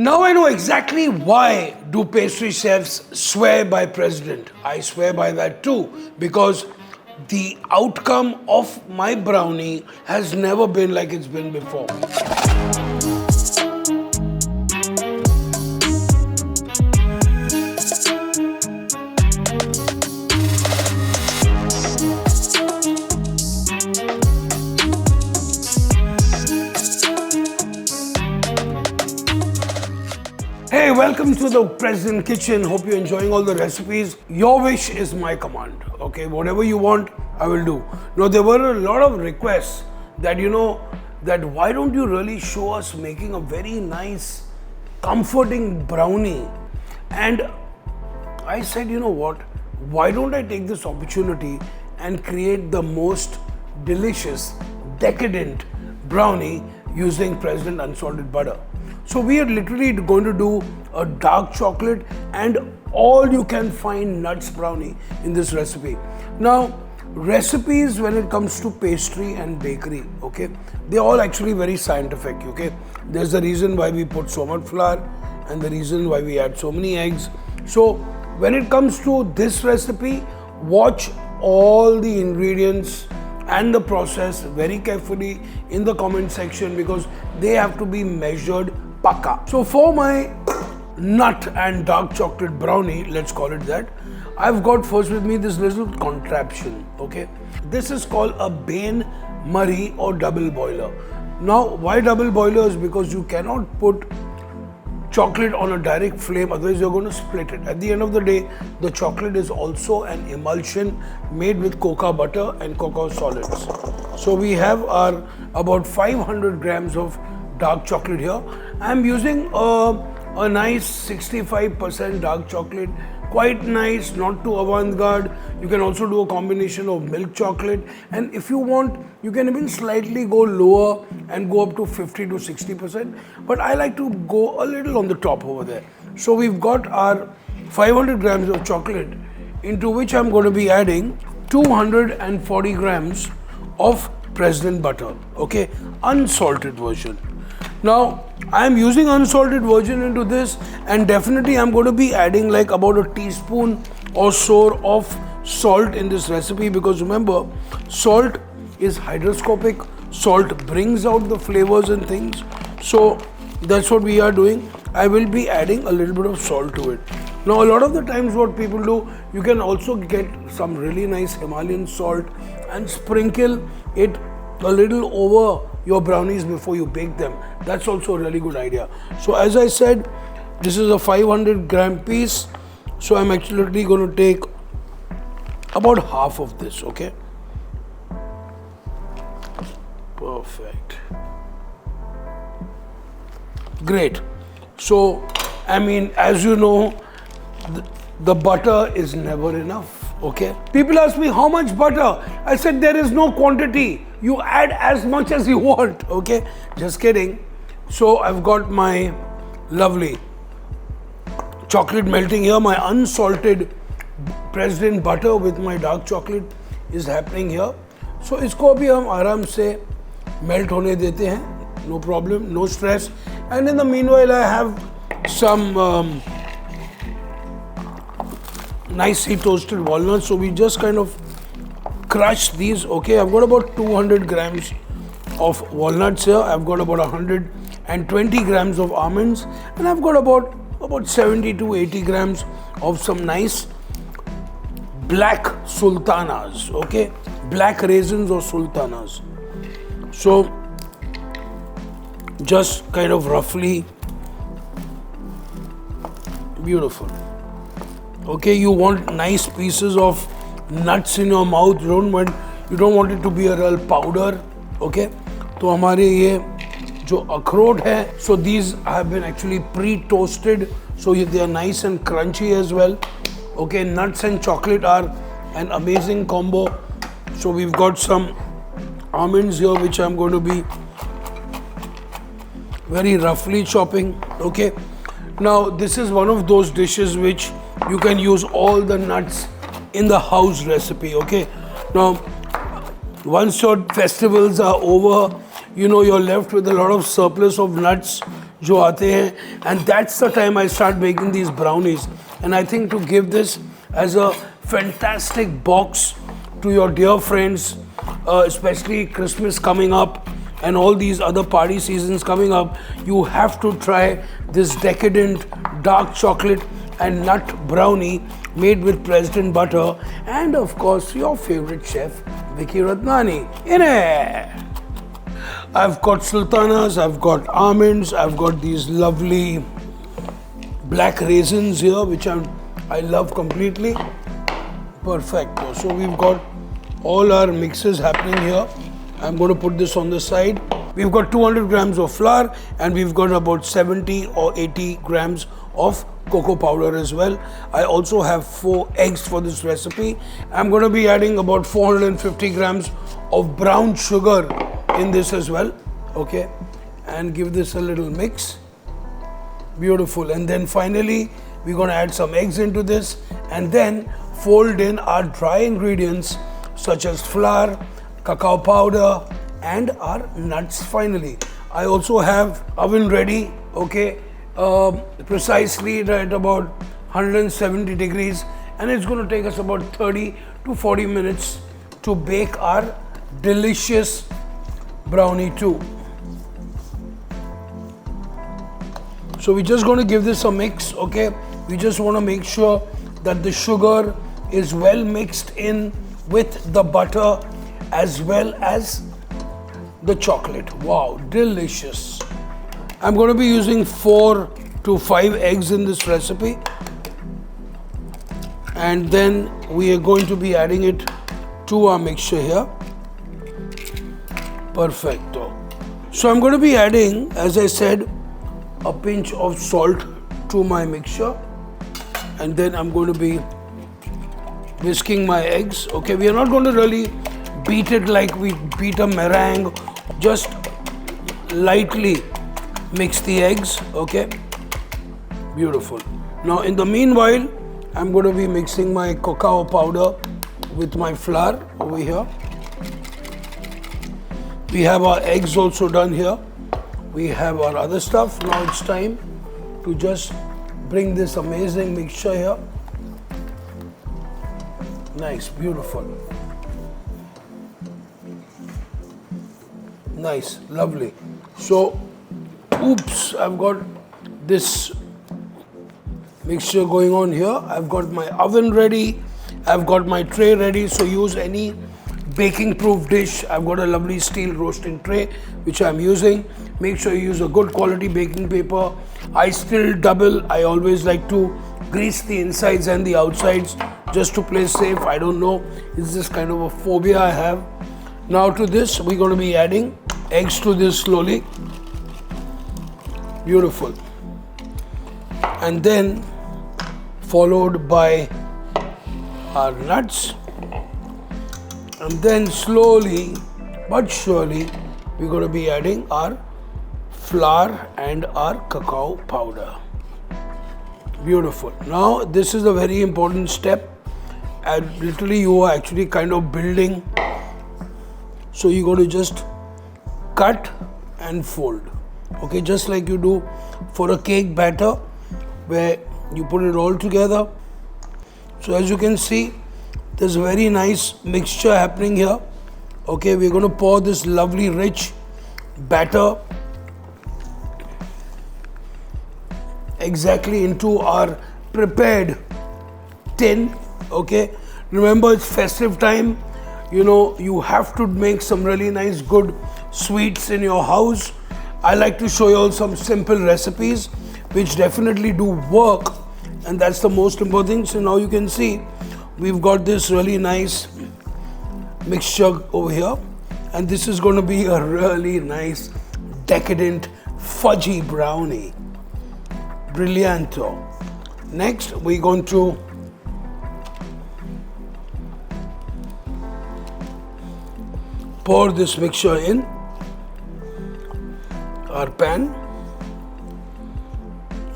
Now I know exactly why do pastry chefs swear by president. I swear by that too, because the outcome of my brownie has never been like it's been before. Hey, welcome to the President Kitchen. Hope you're enjoying all the recipes. Your wish is my command. Okay, whatever you want, I will do. Now, there were a lot of requests that, that why don't you really show us making a very nice, comforting brownie? And I said, you know what? Why don't I take this opportunity and create the most delicious, decadent brownie using President unsalted butter? So we are literally going to do a dark chocolate and all you can find nuts brownie in this recipe. Now, recipes when it comes to pastry and bakery, okay, they're all actually very scientific, okay. There's the reason why we put so much flour and the reason why we add so many eggs. So when it comes to this recipe, watch all the ingredients and the process very carefully in the comment section because they have to be measured paka. So for my nut and dark chocolate brownie, let's call it that, I've got first with me this little contraption, okay. This is called a Bain Marie or double boiler. Now why double boiler is because you cannot put chocolate on a direct flame, otherwise you're going to split it. At the end of the day, the chocolate is also an emulsion made with cocoa butter and cocoa solids. So we have our about 500 grams of dark chocolate here. I'm using a nice 65% dark chocolate, quite nice, not too avant-garde. You can also do a combination of milk chocolate, and if you want, you can even slightly go lower and go up to 50 to 60%, but I like to go a little on the top over there. So we've got our 500 grams of chocolate, into which I'm going to be adding 240 grams of President butter, okay, unsalted version. Now, I am using unsalted version into this, and definitely I'm going to be adding like about a teaspoon or so of salt in this recipe, because remember, salt is hygroscopic, salt brings out the flavors and things. So that's what we are doing. I will be adding a little bit of salt to it. Now, a lot of the times what people do, you can also get some really nice Himalayan salt and sprinkle it a little over your brownies before you bake them. That's also a really good idea. So as I said, this is a 500 gram piece. So I'm actually going to take about half of this, okay? Perfect. Great. So, I mean, as you know, the butter is never enough, okay? People ask me, how much butter? I said, there is no quantity. You add as much as you want, okay? Just kidding. So I've got my lovely chocolate melting here. My unsalted President butter with my dark chocolate is happening here. So इसको अभी हम आराम से melt होने देते हैं. No problem, no stress. And in the meanwhile, I have some nicely toasted walnuts. So we just kind of crush these, okay? I've got about 200 grams of walnuts here. I've got about 120 grams of almonds, and I've got about 70 to 80 grams of some nice black sultanas, okay? Black raisins or sultanas. So just kind of roughly, beautiful. Okay, you want nice pieces of nuts in your mouth. You don't want it to be a real powder, okay? तो हमारे ये जो अखरोट है, so these have been actually pre-toasted, so they are nice and crunchy as well. Okay, nuts and chocolate are an amazing combo. So we've got some almonds here, which I'm going to be very roughly chopping, okay? Now, this is one of those dishes which you can use all the nuts in the house recipe, okay? Now, once your festivals are over, you're left with a lot of surplus of nuts जो आते हैं, and that's the time I start making these brownies. And I think to give this as a fantastic box to your dear friends, especially Christmas coming up and all these other party seasons coming up, you have to try this decadent dark chocolate and nut brownie made with President butter and of course your favorite chef Vicky Ratnani in it. I've got sultanas, I've got almonds, I've got these lovely black raisins here which I love completely. Perfect. So we've got all our mixes happening here. I'm going to put this on the side. We've got 200 grams of flour and we've got about 70 or 80 grams of cocoa powder as well. I also have 4 eggs for this recipe. I'm going to be adding about 450 grams of brown sugar in this as well. Okay, and give this a little mix. Beautiful. And then finally we're going to add some eggs into this and then fold in our dry ingredients such as flour, cacao powder and our nuts finally. I also have oven ready, okay, precisely at about 170 degrees, and it's going to take us about 30 to 40 minutes to bake our delicious brownie too. So we're just going to give this a mix, okay. We just want to make sure that the sugar is well mixed in with the butter as well as the chocolate. Wow, delicious. I'm going to be using 4 to 5 eggs in this recipe, and then we are going to be adding it to our mixture here. Perfecto. So I'm going to be adding, as I said, a pinch of salt to my mixture, and then I'm going to be whisking my eggs. Okay, we are not going to really beat it like we beat a meringue, just lightly mix the eggs. Okay, beautiful. Now in the meanwhile I'm going to be mixing my cacao powder with my flour over here. We have our eggs also done here. We have our other stuff. Now it's time to just bring this amazing mixture here. Nice, beautiful. Nice, lovely. So, oops, I've got this mixture going on here. I've got my oven ready. I've got my tray ready. So use any baking proof dish. I've got a lovely steel roasting tray which I'm using. Make sure you use a good quality baking paper. I still double. I always like to grease the insides and the outsides just to play safe. I don't know, it's this kind of a phobia I have. Now to this we're going to be adding eggs to this slowly. Beautiful. And then followed by our nuts, and then slowly but surely we're going to be adding our flour and our cacao powder. Beautiful. Now this is a very important step, and literally you are actually kind of building. So you're going to just cut and fold, okay, just like you do for a cake batter where you put it all together. So as you can see, there's a very nice mixture happening here. Okay, we're going to pour this lovely rich batter exactly into our prepared tin. Okay, remember it's festive time, you know, you have to make some really nice good sweets in your house. I like to show you all some simple recipes which definitely do work, and that's the most important thing. So now you can see we've got this really nice mixture over here, and this is going to be a really nice decadent fudgy brownie. Brillianto. Next we're going to pour this mixture in our pan.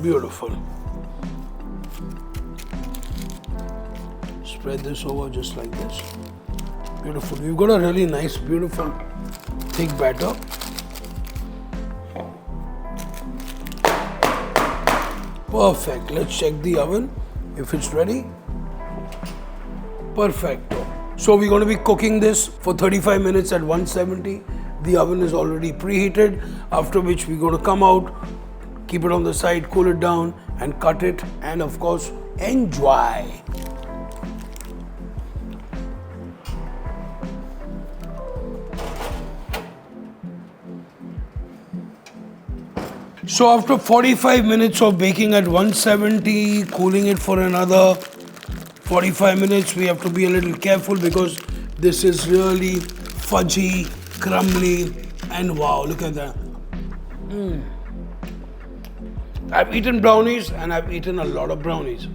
Beautiful. Spread this over just like this. Beautiful. We've got a really nice, beautiful, thick batter. Perfect. Let's check the oven if it's ready. Perfecto. So we're going to be cooking this for 35 minutes at 170. The oven is already preheated, after which we're going to come out, keep it on the side, cool it down and cut it, and of course enjoy. So after 45 minutes of baking at 170, cooling it for another 45 minutes, we have to be a little careful because this is really fudgy, crumbly, and wow, look at that. I've eaten brownies and I've eaten a lot of brownies,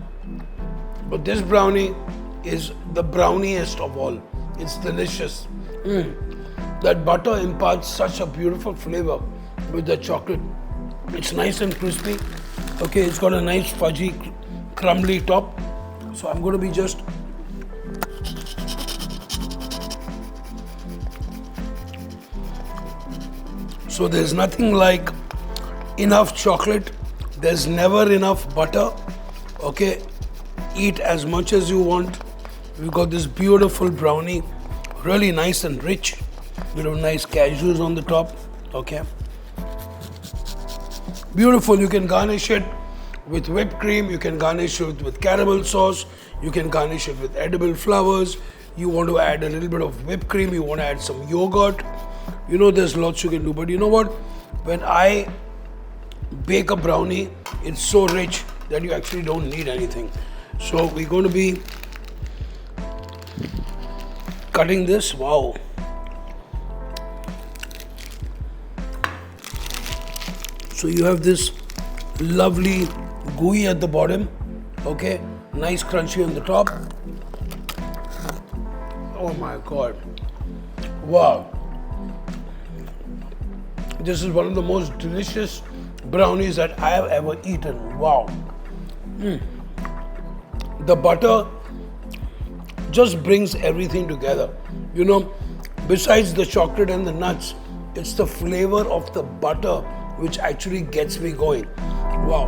but this brownie is the browniest of all. It's delicious. That butter imparts such a beautiful flavor with the chocolate. It's nice and crispy. Okay, it's got a nice fudgy, crumbly top. So I'm going to be just so there's nothing like enough chocolate. There's never enough butter. Okay, eat as much as you want. We've got this beautiful brownie, really nice and rich. Bit of nice cashews on the top. Okay. Beautiful. You can garnish it with whipped cream, you can garnish it with caramel sauce, you can garnish it with edible flowers. You want to add a little bit of whipped cream, you want to add some yogurt. You know, there's lots you can do, but you know what? When I bake a brownie, it's so rich that you actually don't need anything. So we're going to be cutting this. Wow. So you have this lovely gooey at the bottom, okay, nice crunchy on the top. Oh my God, wow. This is one of the most delicious brownies that I have ever eaten. Wow. The butter just brings everything together. You know, besides the chocolate and the nuts, it's the flavor of the butter which actually gets me going. Wow.